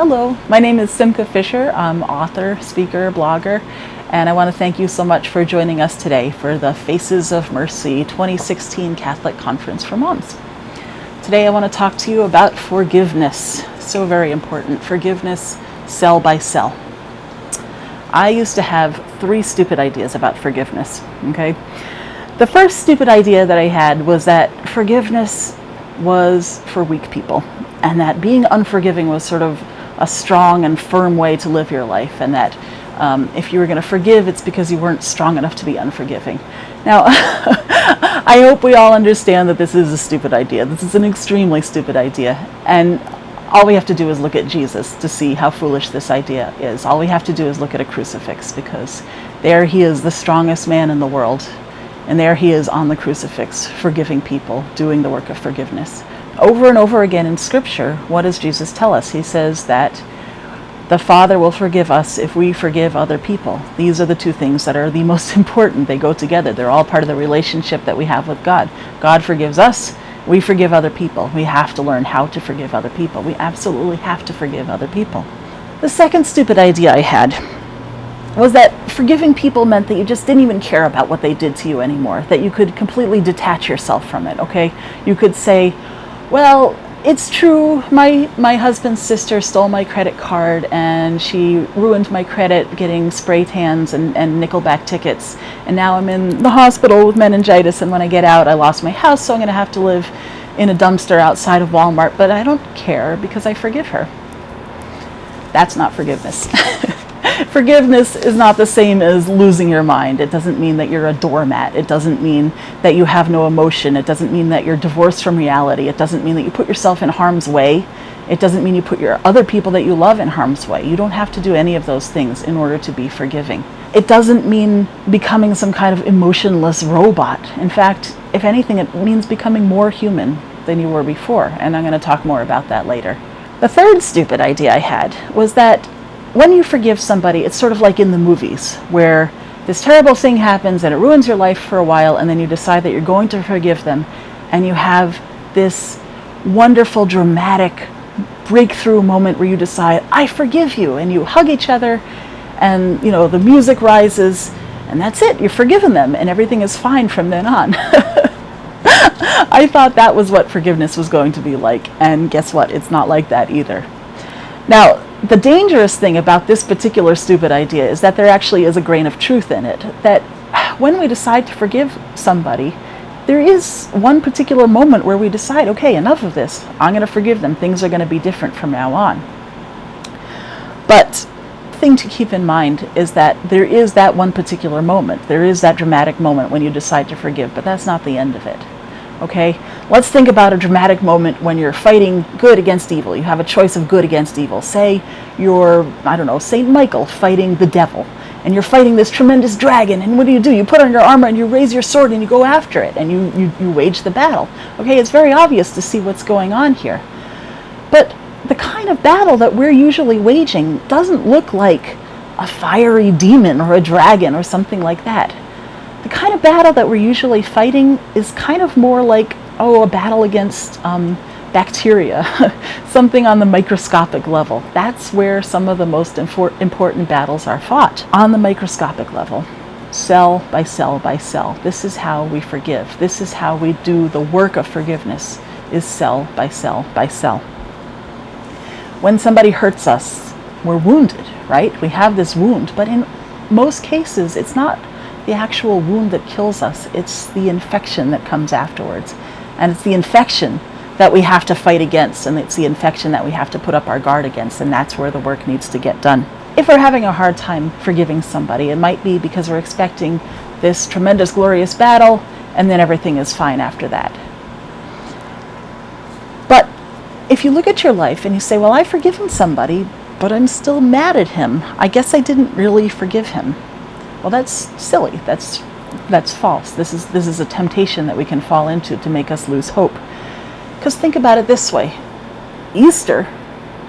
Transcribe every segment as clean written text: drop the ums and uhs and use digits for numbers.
Hello, my name is Simcha. I'm author, speaker, blogger, and I want to thank you so much for joining us today for the Faces of Mercy 2016 Catholic Conference for Moms. Today I want to talk to you about forgiveness. So very important. Forgiveness, cell by cell. I used to have 3 stupid ideas about forgiveness, okay? The first stupid idea that I had was that forgiveness was for weak people, and that being unforgiving was sort of a strong and firm way to live your life, and that if you were going to forgive, it's because you weren't strong enough to be unforgiving. Now, I hope we all understand that this is a stupid idea. This is an extremely stupid idea, and all we have to do is look at Jesus to see how foolish this idea is. All we have to do is look at a crucifix, because there he is, the strongest man in the world, and there he is on the crucifix, forgiving people, doing the work of forgiveness. Over and over again in Scripture, what does Jesus tell us? He says that the Father will forgive us if we forgive other people. These are the 2 things that are the most important. They go together. They're all part of the relationship that we have with God. God forgives us. We forgive other people. We have to learn how to forgive other people. We absolutely have to forgive other people. The second stupid idea I had was that forgiving people meant that you just didn't even care about what they did to you anymore, that you could completely detach yourself from it, okay? You could say, well, it's true, my husband's sister stole my credit card and she ruined my credit getting spray tans and nickelback tickets, and now I'm in the hospital with meningitis, and when I get out I lost my house, so I'm going to have to live in a dumpster outside of Walmart, but I don't care because I forgive her. That's not forgiveness. Forgiveness is not the same as losing your mind. It doesn't mean that you're a doormat. It doesn't mean that you have no emotion. It doesn't mean that you're divorced from reality. It doesn't mean that you put yourself in harm's way. It doesn't mean you put your other people that you love in harm's way. You don't have to do any of those things in order to be forgiving. It doesn't mean becoming some kind of emotionless robot. In fact, if anything, it means becoming more human than you were before, and I'm going to talk more about that later. The third stupid idea I had was that when you forgive somebody, it's sort of like in the movies, where this terrible thing happens and it ruins your life for a while, and then you decide that you're going to forgive them, and you have this wonderful, dramatic breakthrough moment where you decide, I forgive you, and you hug each other, and the music rises, and that's it, you've forgiven them, and everything is fine from then on. I thought that was what forgiveness was going to be like, and guess what? It's not like that either. Now, the dangerous thing about this particular stupid idea is that there actually is a grain of truth in it, that when we decide to forgive somebody, there is one particular moment where we decide, okay, enough of this, I'm going to forgive them, things are going to be different from now on. But the thing to keep in mind is that there is that one particular moment, there is that dramatic moment when you decide to forgive, but that's not the end of it. Okay, let's think about a dramatic moment when you're fighting good against evil. You have a choice of good against evil. Say you're, St. Michael fighting the devil, and you're fighting this tremendous dragon, and what do? You put on your armor and you raise your sword and you go after it, and you wage the battle. Okay, it's very obvious to see what's going on here. But the kind of battle that we're usually waging doesn't look like a fiery demon or a dragon or something like that. The kind of battle that we're usually fighting is kind of more like, a battle against bacteria, something on the microscopic level. That's where some of the most important battles are fought, on the microscopic level, cell by cell by cell. This is how we forgive. This is how we do the work of forgiveness, is cell by cell by cell. When somebody hurts us, we're wounded, right? We have this wound, but in most cases, it's not the actual wound that kills us, it's the infection that comes afterwards. And it's the infection that we have to fight against, and it's the infection that we have to put up our guard against, and that's where the work needs to get done. If we're having a hard time forgiving somebody, it might be because we're expecting this tremendous, glorious battle, and then everything is fine after that. But if you look at your life and you say, well, I've forgiven somebody, but I'm still mad at him, I guess I didn't really forgive him. Well, that's silly. That's false. This is a temptation that we can fall into to make us lose hope. Because think about it this way. Easter,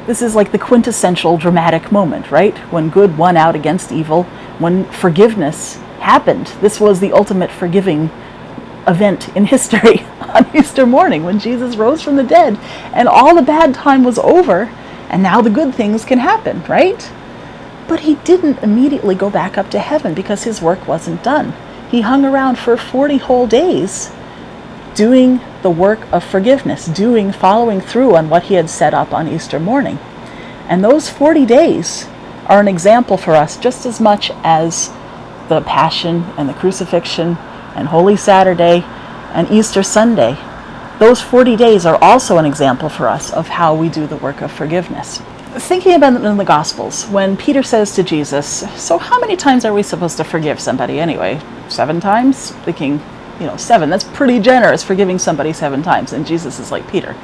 this is like the quintessential dramatic moment, right? When good won out against evil, when forgiveness happened. This was the ultimate forgiving event in history on Easter morning, when Jesus rose from the dead and all the bad time was over, And now the good things can happen, right? But he didn't immediately go back up to heaven because his work wasn't done. He hung around for 40 whole days doing the work of forgiveness, following through on what he had set up on Easter morning. And those 40 days are an example for us just as much as the Passion and the Crucifixion and Holy Saturday and Easter Sunday. Those 40 days are also an example for us of how we do the work of forgiveness. Thinking about it in the Gospels, when Peter says to Jesus, so how many times are we supposed to forgive somebody anyway? 7 times? Thinking, 7, that's pretty generous, forgiving somebody 7 times. And Jesus is like, Peter,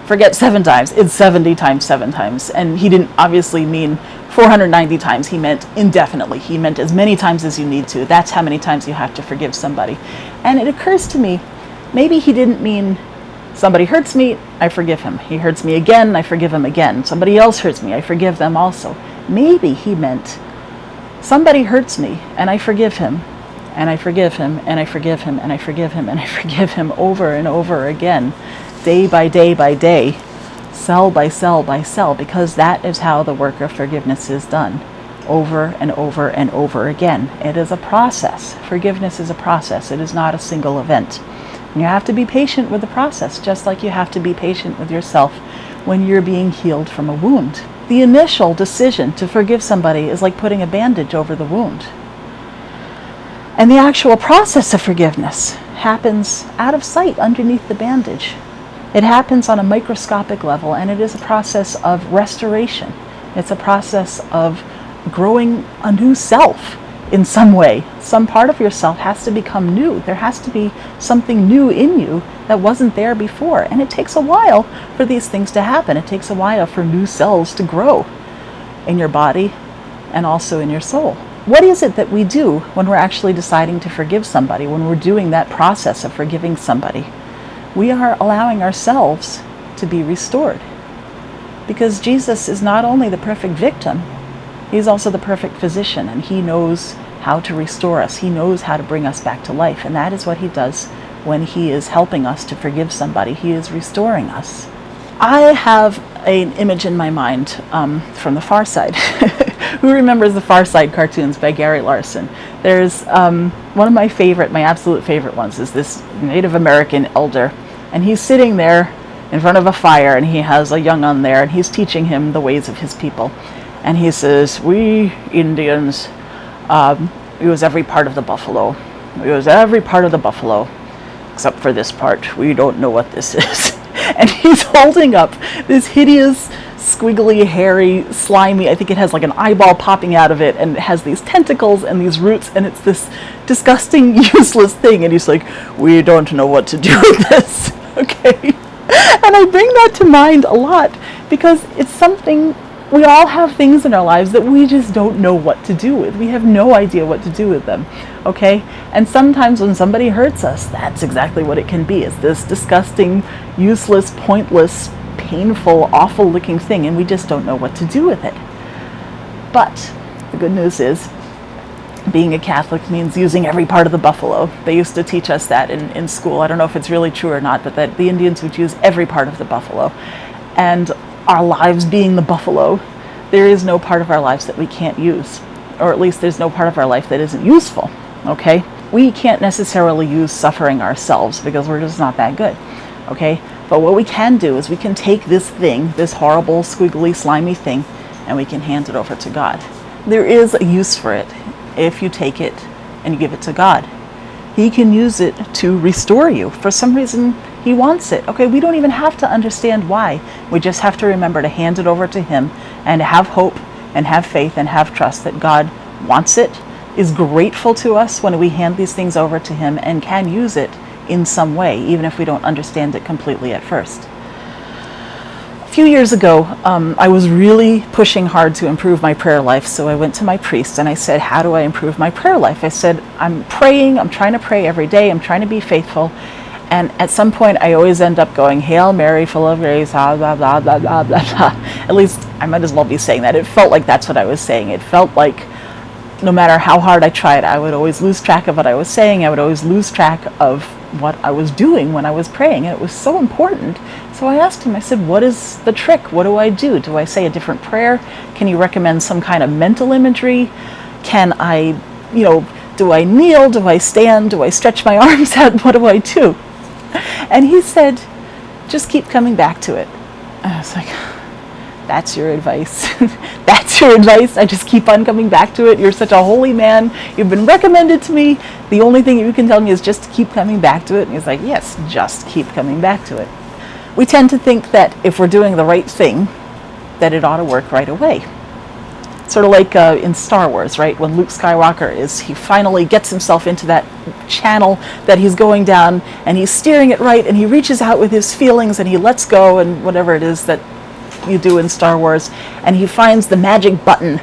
forget 7 times, it's 70 times 7 times. And he didn't obviously mean 490 times, he meant indefinitely. He meant as many times as you need to. That's how many times you have to forgive somebody. And it occurs to me, maybe he didn't mean somebody hurts me, I forgive him. He hurts me again, I forgive him again. Somebody else hurts me, I forgive them also. Maybe he meant somebody hurts me and I forgive him, and I forgive him, and I forgive him, and I forgive him, and I forgive him over and over again, day by day by day, cell by cell by cell, because that is how the work of forgiveness is done, over and over and over again. It is a process. Forgiveness is a process. It is not a single event. And you have to be patient with the process, just like you have to be patient with yourself when you're being healed from a wound. The initial decision to forgive somebody is like putting a bandage over the wound. And the actual process of forgiveness happens out of sight underneath the bandage. It happens on a microscopic level, and it is a process of restoration. It's a process of growing a new self in some way. Some part of yourself has to become new. There has to be something new in you that wasn't there before. And it takes a while for these things to happen. It takes a while for new cells to grow in your body and also in your soul. What is it that we do when we're actually deciding to forgive somebody, when we're doing that process of forgiving somebody? We are allowing ourselves to be restored. Because Jesus is not only the perfect victim, he's also the perfect physician, and he knows how to restore us. He knows how to bring us back to life, and that is what he does when he is helping us to forgive somebody. He is restoring us. I have an image in my mind from The Far Side. Who remembers the Far Side cartoons by Gary Larson? There's one of my absolute favorite ones is this Native American elder, and he's sitting there in front of a fire, and he has a young un there, and he's teaching him the ways of his people. And he says, we Indians use every part of the buffalo. We use every part of the buffalo, except for this part. We don't know what this is. And he's holding up this hideous, squiggly, hairy, slimy, I think it has like an eyeball popping out of it, and it has these tentacles and these roots, and it's this disgusting, useless thing. And he's like, we don't know what to do with this. Okay? And I bring that to mind a lot because it's something. We all have things in our lives that we just don't know what to do with. We have no idea what to do with them, okay? And sometimes when somebody hurts us, that's exactly what it can be. It's this disgusting, useless, pointless, painful, awful-looking thing, and we just don't know what to do with it. But the good news is, being a Catholic means using every part of the buffalo. They used to teach us that in school. I don't know if it's really true or not, but that the Indians would use every part of the buffalo. And our lives being the buffalo, there is no part of our lives that we can't use, or at least there's no part of our life that isn't useful, okay? We can't necessarily use suffering ourselves because we're just not that good, okay? But what we can do is we can take this thing, this horrible, squiggly, slimy thing, and we can hand it over to God. There is a use for it if you take it and you give it to God. He can use it to restore you. For some reason, he wants it. Okay, we don't even have to understand why. We just have to remember to hand it over to him and have hope and have faith and have trust that God wants it, is grateful to us when we hand these things over to him, and can use it in some way, even if we don't understand it completely at first. A few years ago, I was really pushing hard to improve my prayer life, so I went to my priest and I said, how do I improve my prayer life? I said, I'm praying, I'm trying to pray every day, I'm trying to be faithful. And at some point, I always end up going, Hail Mary, full of grace, blah, blah, blah, blah, blah, blah, blah. At least I might as well be saying that. It felt like that's what I was saying. It felt like no matter how hard I tried, I would always lose track of what I was saying. I would always lose track of what I was doing when I was praying. And it was so important So I asked him, I said, what is the trick? What do I do? Do I say a different prayer? Can you recommend some kind of mental imagery? Can I, do I kneel? Do I stand? Do I stretch my arms out? What do I do? And he said, just keep coming back to it. And I was like, that's your advice? That's your advice? I just keep on coming back to it? You're such a holy man. You've been recommended to me. The only thing you can tell me is just to keep coming back to it. And he's like, yes, just keep coming back to it. We tend to think that if we're doing the right thing, that it ought to work right away. Sort of like in Star Wars, right? When Luke Skywalker he finally gets himself into that channel that he's going down, and he's steering it right, and he reaches out with his feelings, and he lets go, and whatever it is that you do in Star Wars, and he finds the magic button.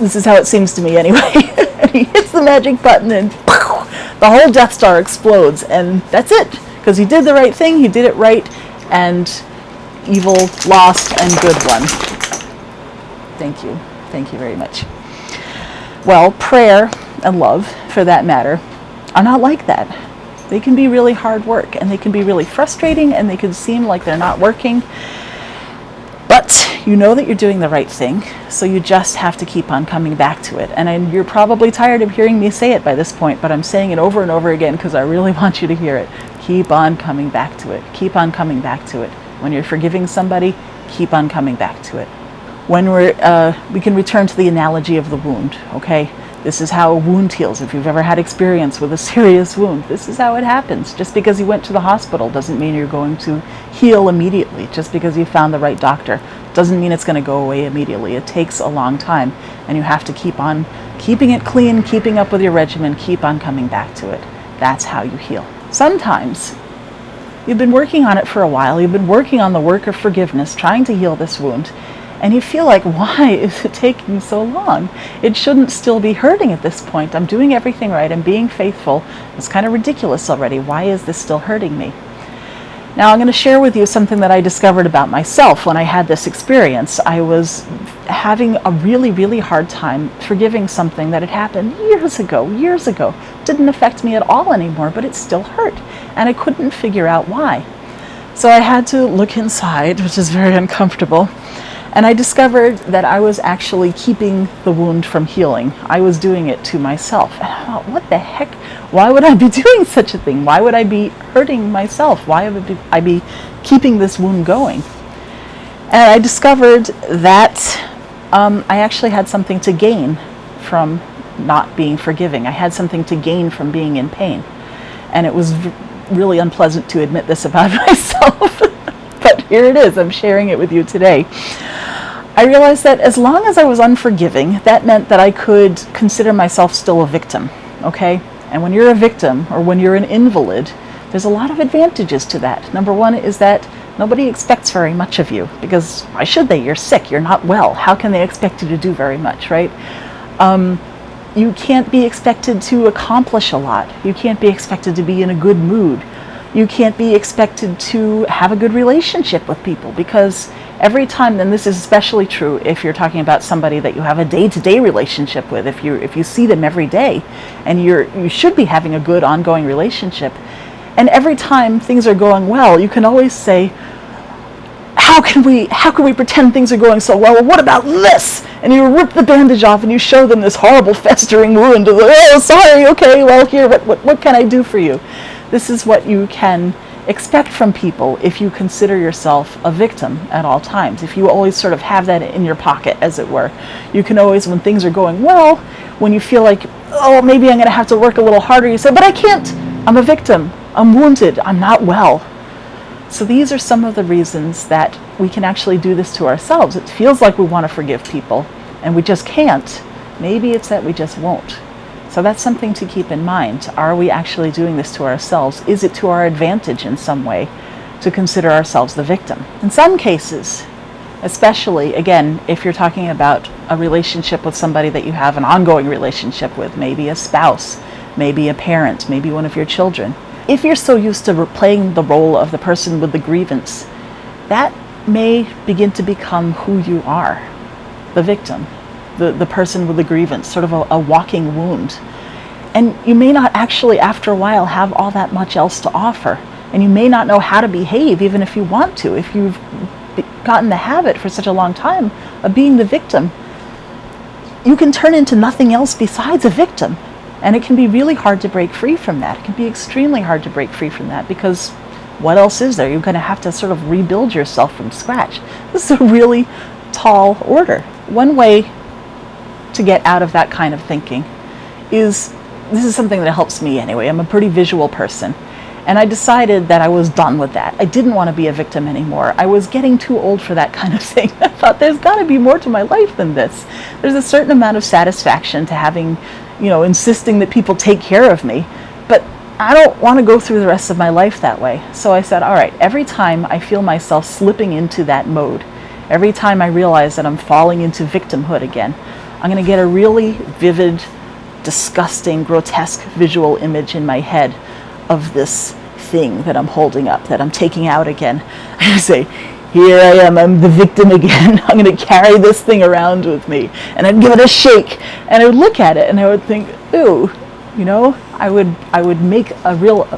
This is how it seems to me anyway. And he hits the magic button, and the whole Death Star explodes, and that's it. Because he did the right thing, he did it right, and evil lost and good won. Thank you. Thank you very much. Well, prayer and love, for that matter, are not like that. They can be really hard work, and they can be really frustrating, and they can seem like they're not working. But you know that you're doing the right thing, so you just have to keep on coming back to it. And you're probably tired of hearing me say it by this point, but I'm saying it over and over again because I really want you to hear it. Keep on coming back to it. Keep on coming back to it. When you're forgiving somebody, keep on coming back to it. When we can return to the analogy of the wound, okay? This is how a wound heals. If you've ever had experience with a serious wound, this is how it happens. Just because you went to the hospital doesn't mean you're going to heal immediately. Just because you found the right doctor doesn't mean it's going to go away immediately. It takes a long time, and you have to keep on keeping it clean, keeping up with your regimen, keep on coming back to it. That's how you heal. Sometimes you've been working on it for a while. You've been working on the work of forgiveness, trying to heal this wound, and you feel like, why is it taking so long? It shouldn't still be hurting at this point. I'm doing everything right. I'm being faithful. It's kind of ridiculous already. Why is this still hurting me? Now, I'm going to share with you something that I discovered about myself when I had this experience. I was having a really, really hard time forgiving something that had happened years ago. Didn't affect me at all anymore, but it still hurt. And I couldn't figure out why. So I had to look inside, which is very uncomfortable. And I discovered that I was actually keeping the wound from healing. I was doing it to myself. And I thought, what the heck? Why would I be doing such a thing? Why would I be hurting myself? Why would I be keeping this wound going? And I discovered that I actually had something to gain from not being forgiving. I had something to gain from being in pain. And it was really unpleasant to admit this about myself. But here it is. I'm sharing it with you today. I realized that as long as I was unforgiving, that meant that I could consider myself still a victim, okay? And when you're a victim, or when you're an invalid, there's a lot of advantages to that. Number one is that nobody expects very much of you, because why should they? You're sick, you're not well. How can they expect you to do very much, right? You can't be expected to accomplish a lot. You can't be expected to be in a good mood. You can't be expected to have a good relationship with people, because every time, and this is especially true if you're talking about somebody that you have a day-to-day relationship with, if you see them every day, and you should be having a good ongoing relationship, and every time things are going well, you can always say, how can we pretend things are going so well? Well, what about this? And you rip the bandage off and you show them this horrible festering wound. Oh, sorry, okay, well, here, what can I do for you? This is what you can expect from people if you consider yourself a victim at all times. If you always sort of have that in your pocket, as it were. You can always, when things are going well, when you feel like, oh, maybe I'm going to have to work a little harder, you say, but I can't. I'm a victim. I'm wounded. I'm not well. So these are some of the reasons that we can actually do this to ourselves. It feels like we want to forgive people, and we just can't. Maybe it's that we just won't. So that's something to keep in mind. Are we actually doing this to ourselves? Is it to our advantage in some way to consider ourselves the victim? In some cases, especially, again, if you're talking about a relationship with somebody that you have an ongoing relationship with, maybe a spouse, maybe a parent, maybe one of your children. If you're so used to playing the role of the person with the grievance, that may begin to become who you are, the victim. The person with the grievance, sort of a walking wound. And you may not actually, after a while, have all that much else to offer. And you may not know how to behave even if you want to. If you've gotten the habit for such a long time of being the victim, you can turn into nothing else besides a victim. And it can be really hard to break free from that. It can be extremely hard to break free from that, because what else is there? You're going to have to sort of rebuild yourself from scratch. This is a really tall order. One way to get out of that kind of thinking is, this is something that helps me anyway. I'm a pretty visual person. And I decided that I was done with that. I didn't want to be a victim anymore. I was getting too old for that kind of thing. I thought, there's got to be more to my life than this. There's a certain amount of satisfaction to having, insisting that people take care of me. But I don't want to go through the rest of my life that way. So I said, all right, every time I feel myself slipping into that mode, every time I realize that I'm falling into victimhood again, I'm going to get a really vivid, disgusting, grotesque visual image in my head of this thing that I'm holding up, that I'm taking out again. I say, here I am, I'm the victim again. I'm going to carry this thing around with me. And I'd give it a shake, and I would look at it, and I would think, ooh, I would make a real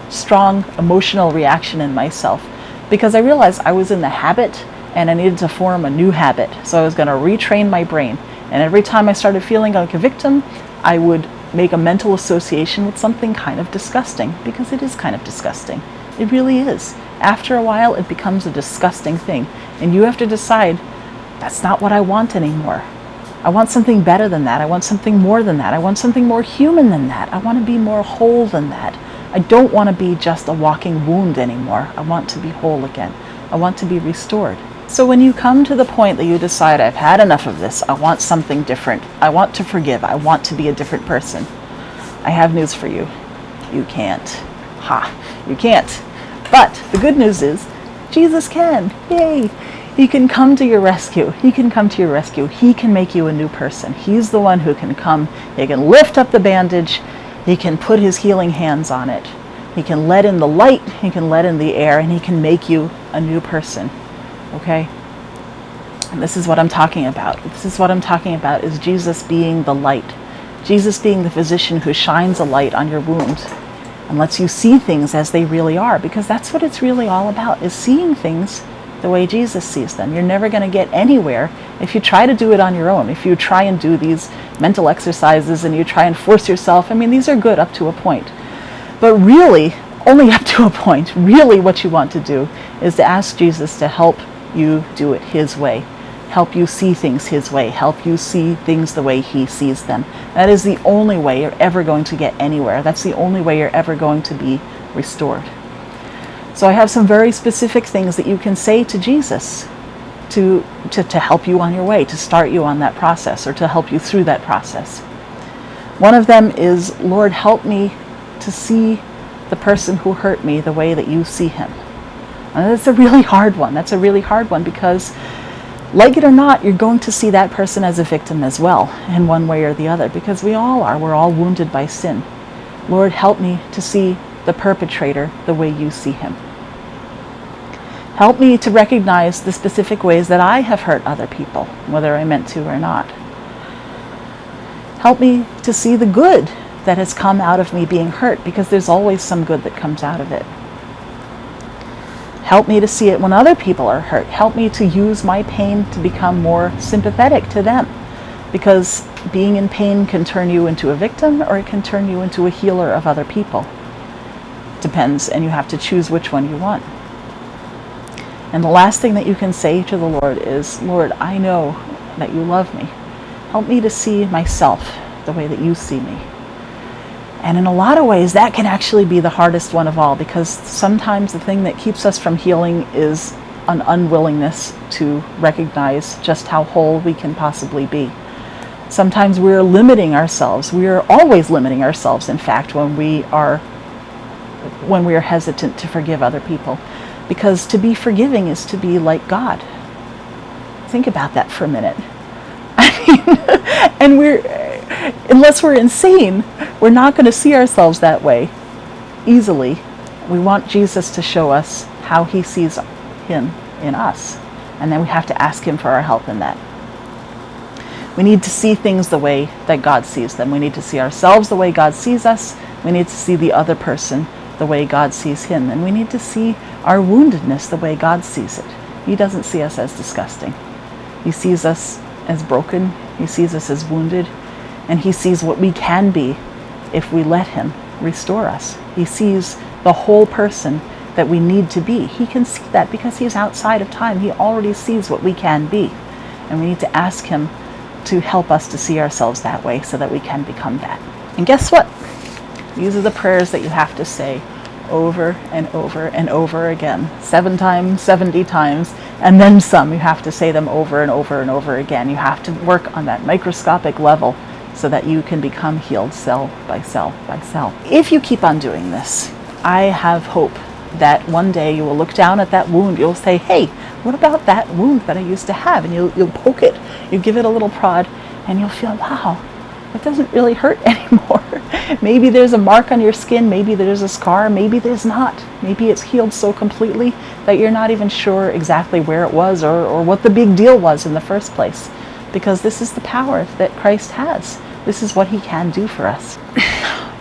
strong emotional reaction in myself, because I realized I was in the habit and I needed to form a new habit. So I was going to retrain my brain. And every time I started feeling like a victim, I would make a mental association with something kind of disgusting, because it is kind of disgusting. It really is. After a while, it becomes a disgusting thing. And you have to decide, that's not what I want anymore. I want something better than that. I want something more than that. I want something more human than that. I want to be more whole than that. I don't want to be just a walking wound anymore. I want to be whole again. I want to be restored. So when you come to the point that you decide, I've had enough of this, I want something different, I want to forgive, I want to be a different person, I have news for you. You can't. You can't. But the good news is, Jesus can. Yay! He can come to your rescue. He can come to your rescue. He can make you a new person. He's the one who can come. He can lift up the bandage. He can put his healing hands on it. He can let in the light. He can let in the air, and he can make you a new person. Okay? And this is what I'm talking about. This is what I'm talking about, is Jesus being the light. Jesus being the physician who shines a light on your wounds and lets you see things as they really are, because that's what it's really all about, is seeing things the way Jesus sees them. You're never going to get anywhere if you try to do it on your own. If you try and do these mental exercises and you try and force yourself, these are good up to a point. But really, only up to a point. Really what you want to do is to ask Jesus to help you do it his way. Help you see things his way. Help you see things the way he sees them. That is the only way you're ever going to get anywhere. That's the only way you're ever going to be restored. So I have some very specific things that you can say to Jesus to help you on your way, to start you on that process, or to help you through that process. One of them is, Lord, help me to see the person who hurt me the way that you see him. And that's a really hard one. That's a really hard one, because like it or not, you're going to see that person as a victim as well, in one way or the other, because we all are. We're all wounded by sin. Lord, help me to see the perpetrator the way you see him. Help me to recognize the specific ways that I have hurt other people, whether I meant to or not. Help me to see the good that has come out of me being hurt, because there's always some good that comes out of it. Help me to see it when other people are hurt. Help me to use my pain to become more sympathetic to them, because being in pain can turn you into a victim, or it can turn you into a healer of other people. Depends, and you have to choose which one you want. And the last thing that you can say to the Lord is, Lord, I know that you love me. Help me to see myself the way that you see me. And in a lot of ways, that can actually be the hardest one of all, because sometimes the thing that keeps us from healing is an unwillingness to recognize just how whole we can possibly be. Sometimes we're limiting ourselves. We are always limiting ourselves, in fact, when we are hesitant to forgive other people. Because to be forgiving is to be like God. Think about that for a minute. And unless we're insane, we're not going to see ourselves that way easily. We want Jesus to show us how he sees him in us. And then we have to ask him for our help in that. We need to see things the way that God sees them. We need to see ourselves the way God sees us. We need to see the other person the way God sees him, and we need to see our woundedness the way God sees it. He doesn't see us as disgusting. He sees us as broken. He sees us as wounded, and he sees what we can be if we let him restore us. He sees the whole person that we need to be. He can see that because he's outside of time. He already sees what we can be, and we need to ask him to help us to see ourselves that way so that we can become that. And guess what? These are the prayers that you have to say over and over and over again, 7 times, 70 times, and then some. You have to say them over and over and over again. You have to work on that microscopic level so that you can become healed cell by cell by cell. If you keep on doing this, I have hope that one day you will look down at that wound. You'll say, hey, what about that wound that I used to have? And you'll poke it, you give it a little prod, and you'll feel, wow, it doesn't really hurt anymore. Maybe there's a mark on your skin, maybe there's a scar, maybe there's not. Maybe it's healed so completely that you're not even sure exactly where it was or what the big deal was in the first place. Because this is the power that Christ has. This is what he can do for us.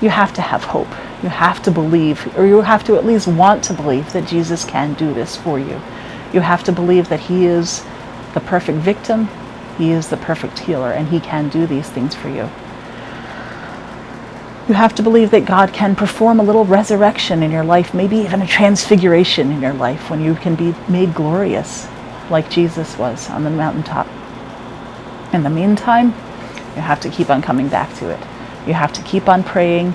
You have to have hope. You have to believe, or you have to at least want to believe that Jesus can do this for you. You have to believe that he is the perfect victim, he is the perfect healer, and he can do these things for you. You have to believe that God can perform a little resurrection in your life, maybe even a transfiguration in your life when you can be made glorious like Jesus was on the mountaintop. In the meantime, you have to keep on coming back to it. You have to keep on praying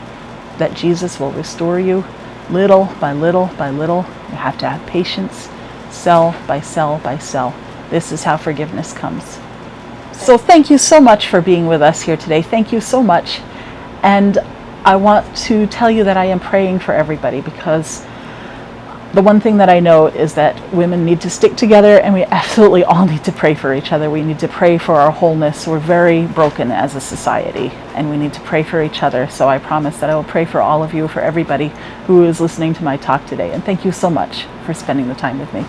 that Jesus will restore you little by little by little. You have to have patience, cell by cell by cell. This is how forgiveness comes. So thank you so much for being with us here today. Thank you so much. And I want to tell you that I am praying for everybody, because the one thing that I know is that women need to stick together, and we absolutely all need to pray for each other. We need to pray for our wholeness. We're very broken as a society, and we need to pray for each other. So I promise that I will pray for all of you, for everybody who is listening to my talk today. And thank you so much for spending the time with me.